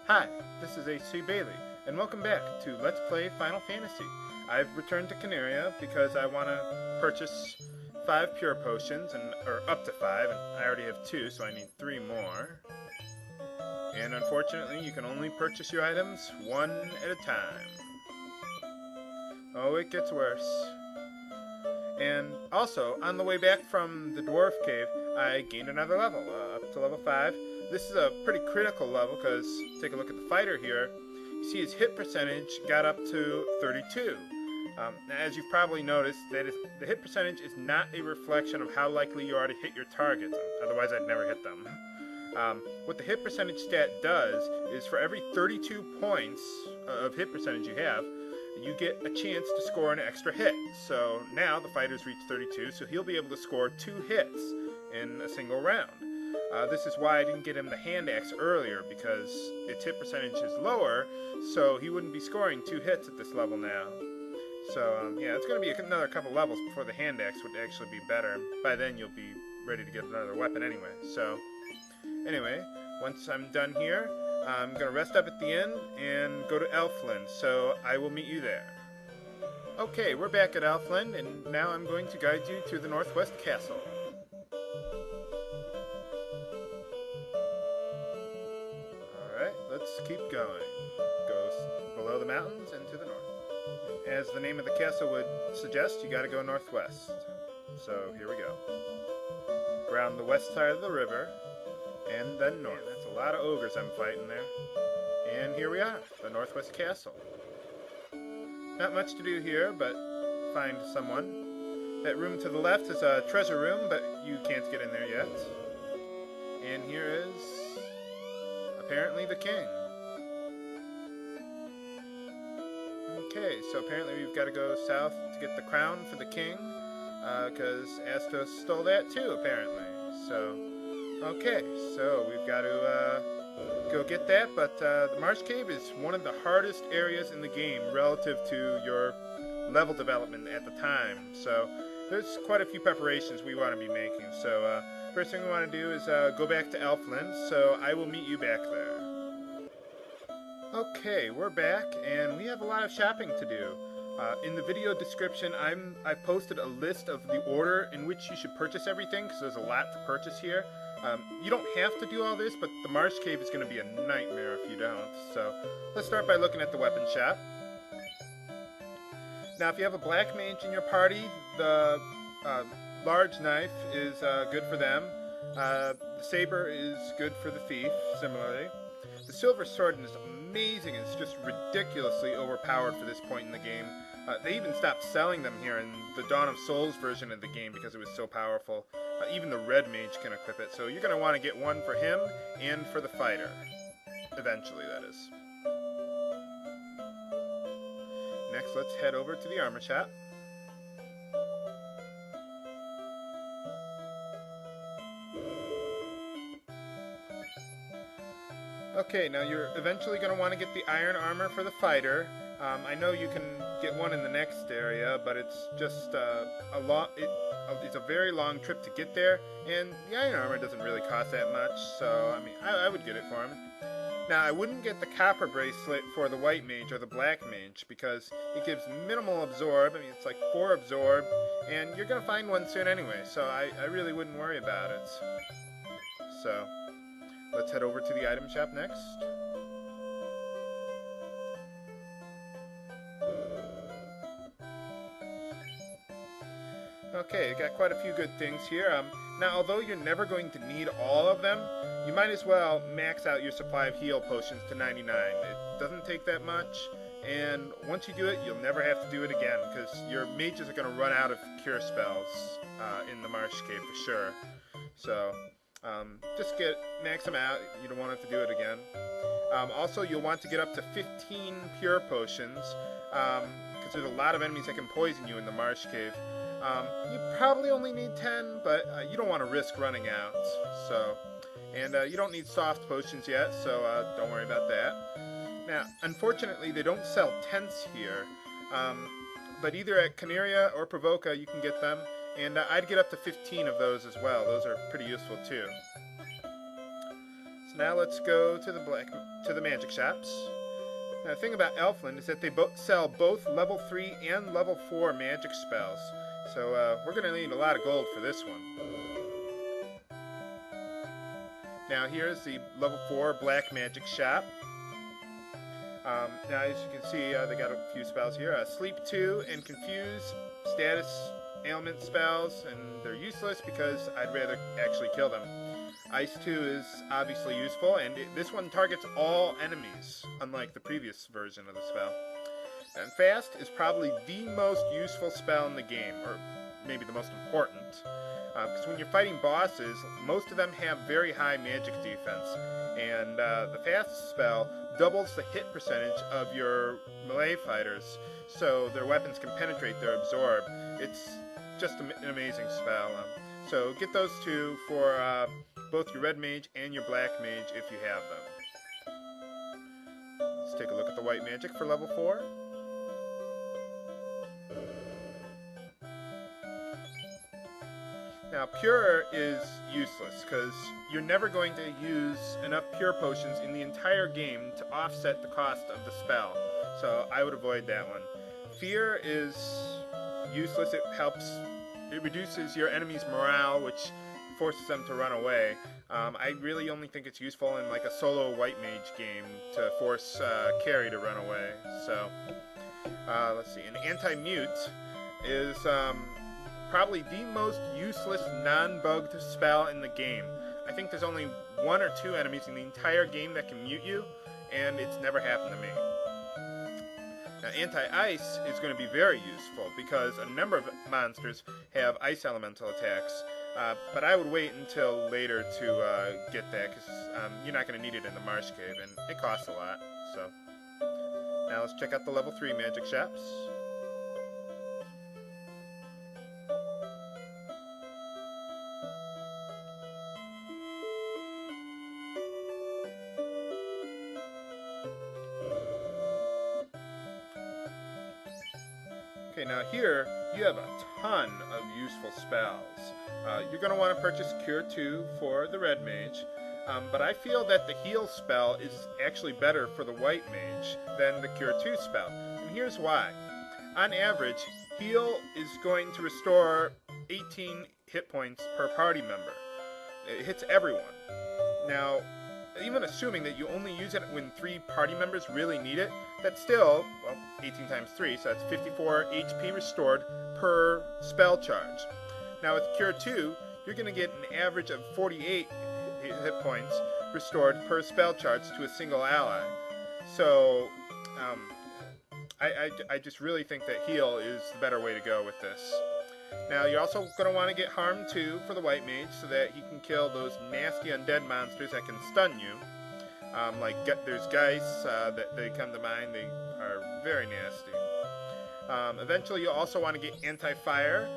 Hi, this is H.C. Bailey, and welcome back to Let's Play Final Fantasy. I've returned to Canaria because I want to purchase 5 pure potions, or up to 5, and I already have 2, so I need 3 more. And unfortunately, you can only purchase your items one at a time. Oh, it gets worse. And also, on the way back from the Dwarf Cave, I gained another level, up to level 5. This is a pretty critical level because, take a look at the fighter here, you see his hit percentage got up to 32. As you've probably noticed, the hit percentage is not a reflection of how likely you are to hit your targets, otherwise I'd never hit them. What the hit percentage stat does is for every 32 points of hit percentage you have, you get a chance to score an extra hit. So now the fighter's reached 32, so he'll be able to score 2 hits in a single round. This is why I didn't get him the hand axe earlier, because its hit percentage is lower, so he wouldn't be scoring 2 hits at this level now. So yeah, it's going to be another couple levels before the hand axe would actually be better. By then you'll be ready to get another weapon anyway. So anyway, once I'm done here, I'm going to rest up at the inn and go to Elfland, so I will meet you there. Okay, we're back at Elfland, and now I'm going to guide you to the Northwest Castle. Alright, let's keep going. Go below the mountains and to the north. As the name of the castle would suggest, you gotta go northwest. So here we go. Around the west side of the river, and then north. Man, that's a lot of ogres I'm fighting there. And here we are, the Northwest Castle. Not much to do here, but find someone. That room to the left is a treasure room, but you can't get in there yet. And here is apparently the king. Okay, so apparently we've got to go south to get the crown for the king, because Astos stole that too, apparently. So okay, so we've got to go get that, but the Marsh Cave is one of the hardest areas in the game relative to your level development at the time. So there's quite a few preparations we want to be making. So first thing we want to do is go back to Elfland, so I will meet you back there. Okay, we're back, and we have a lot of shopping to do. In the video description, I've posted a list of the order in which you should purchase everything, because there's a lot to purchase here. You don't have to do all this, but the Marsh Cave is going to be a nightmare if you don't. So let's start by looking at the weapon shop. Now, if you have a black mage in your party, the large knife is good for them. The saber is good for the thief, similarly. The silver sword is amazing. It's just ridiculously overpowered for this point in the game. They even stopped selling them here in the Dawn of Souls version of the game because it was so powerful. Even the red mage can equip it, so you're going to want to get one for him and for the fighter. Eventually, that is. Next, let's head over to the armor shop. Okay, now you're eventually going to want to get the iron armor for the fighter. I know you can get one in the next area, but it's just it's a very long trip to get there, and the iron armor doesn't really cost that much, so I mean, I would get it for him. Now, I wouldn't get the copper bracelet for the white mage or the black mage, because it gives minimal absorb. I mean, it's like 4 absorb, and you're going to find one soon anyway, so I really wouldn't worry about it. So let's head over to the item shop next. Okay, got quite a few good things here. Now, although you're never going to need all of them, you might as well max out your supply of heal potions to 99. It doesn't take that much, and once you do it, you'll never have to do it again, because your mages are going to run out of cure spells in the Marsh Cave for sure. So just max them out. You don't want to have to do it again. Also, you'll want to get up to 15 pure potions, because there's a lot of enemies that can poison you in the Marsh Cave. You probably only need 10, but you don't want to risk running out. So, and you don't need soft potions yet, so don't worry about that. Now, unfortunately, they don't sell tents here, but either at Canaria or Provoca you can get them, and I'd get up to 15 of those as well. Those are pretty useful too. So now let's go to the to the magic shops. Now, the thing about Elfland is that they sell both level 3 and level 4 magic spells. So we're going to need a lot of gold for this one. Now here's the level 4 black magic shop. Now as you can see, they got a few spells here. Sleep 2 and Confuse, status ailment spells, and they're useless because I'd rather actually kill them. Ice 2 is obviously useful, and this one targets all enemies, unlike the previous version of the spell. And Fast is probably the most useful spell in the game, or maybe the most important. Because when you're fighting bosses, most of them have very high magic defense, and the Fast spell doubles the hit percentage of your melee fighters, so their weapons can penetrate their absorb. It's just an amazing spell. So get those two for both your red mage and your black mage if you have them. Let's take a look at the white magic for level 4. Now, Pure is useless, because you're never going to use enough Pure potions in the entire game to offset the cost of the spell, so I would avoid that one. Fear is useless. It reduces your enemy's morale, which forces them to run away. I really only think it's useful in like a solo white mage game to force carry to run away. So, let's see, an Anti-Mute is probably the most useless non-bugged spell in the game. I think there's only 1 or 2 enemies in the entire game that can mute you, and it's never happened to me. Now, Anti-Ice is going to be very useful because a number of monsters have ice elemental attacks, but I would wait until later to get that, because you're not going to need it in the Marsh Cave, and it costs a lot. So, now let's check out the level 3 magic shops. Okay, now here you have a ton of useful spells. You're going to want to purchase Cure 2 for the red mage, but I feel that the heal spell is actually better for the white mage than the Cure 2 spell, and here's why. On average, heal is going to restore 18 hit points per party member. It hits everyone. Now, even assuming that you only use it when 3 party members really need it, that's still, well, 18 times 3, so that's 54 HP restored per spell charge. Now with Cure 2, you're going to get an average of 48 hit points restored per spell charge to a single ally. So, I just really think that heal is the better way to go with this. Now, you're also going to want to get Harm 2 for the white mage so that he can kill those nasty undead monsters that can stun you. There's Geist that they come to mind. They are very nasty. Eventually, you'll also want to get Anti-Fire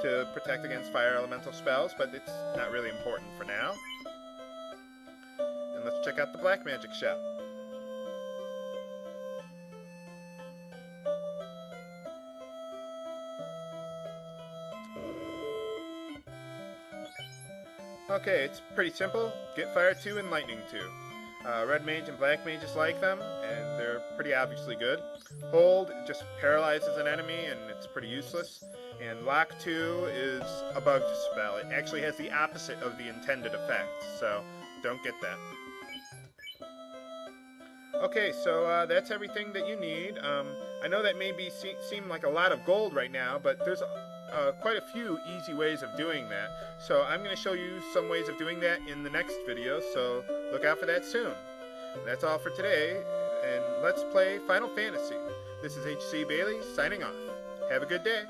to protect against fire elemental spells, but it's not really important for now. And let's check out the black magic shop. Okay, it's pretty simple. Get Fire 2 and Lightning 2. Red Mage and Black Mages like them, and they're pretty obviously good. Hold just paralyzes an enemy, and it's pretty useless. And Lock 2 is a bugged spell. It actually has the opposite of the intended effect, so don't get that. Okay, so that's everything that you need. I know that may seem like a lot of gold right now, but there's quite a few easy ways of doing that. So I'm going to show you some ways of doing that in the next video, so look out for that soon. That's all for today, and let's play Final Fantasy. This is HC Bailey signing off. Have a good day.